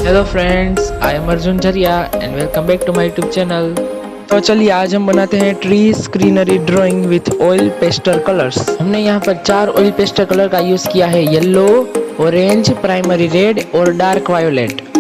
Hello friends, I am Arjun Jariya and welcome back to my YouTube channel. तो चलिए आज हम बनाते हैं tree scenery drawing with oil pastel colours. हमने यहाँ पर 4 ऑयल पेस्टल कलर का यूज किया है, येलो, ऑरेंज, प्राइमरी रेड और डार्क वायोलेट।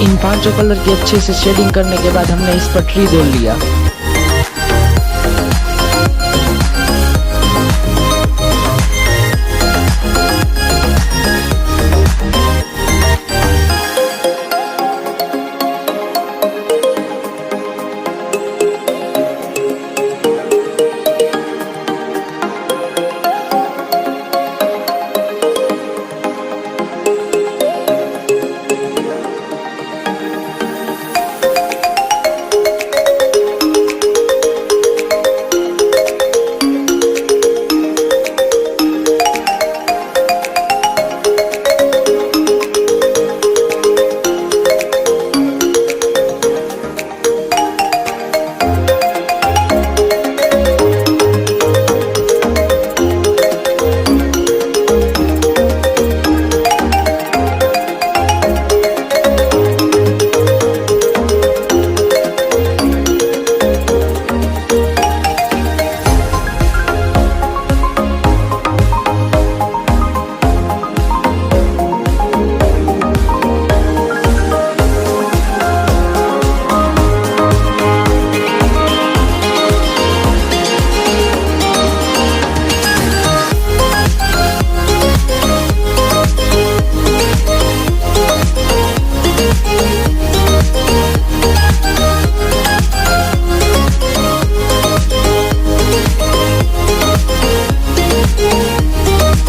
इन 5 कलर की अच्छे से शेडिंग करने के बाद हमने इस पर ट्री जोड़ लिया।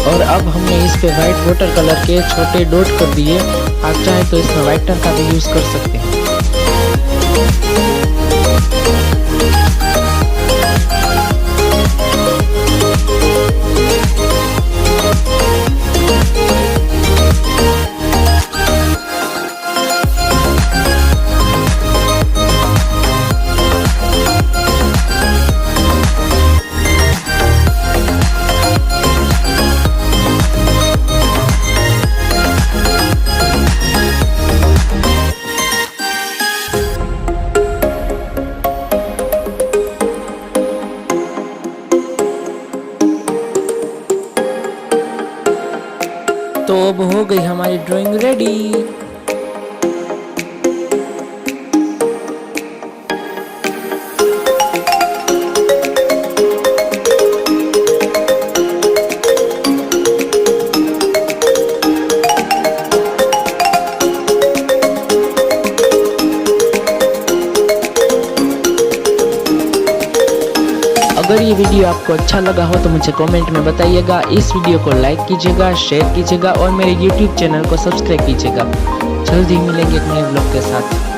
और अब हमने इस पे व्हाइट वाटर कलर के छोटे डॉट कर दिए। आप चाहे तो इसमें व्हाइटनर का भी यूज कर सकते हैं। तो अब हो गई हमारी ड्राइंग रेडी। अगर ये वीडियो आपको अच्छा लगा हो तो मुझे कमेंट में बताइएगा। इस वीडियो को लाइक कीजिएगा, शेयर कीजिएगा और मेरे YouTube चैनल को सब्सक्राइब कीजिएगा। जल्द ही मिलेंगे एक नए व्लॉग के साथ।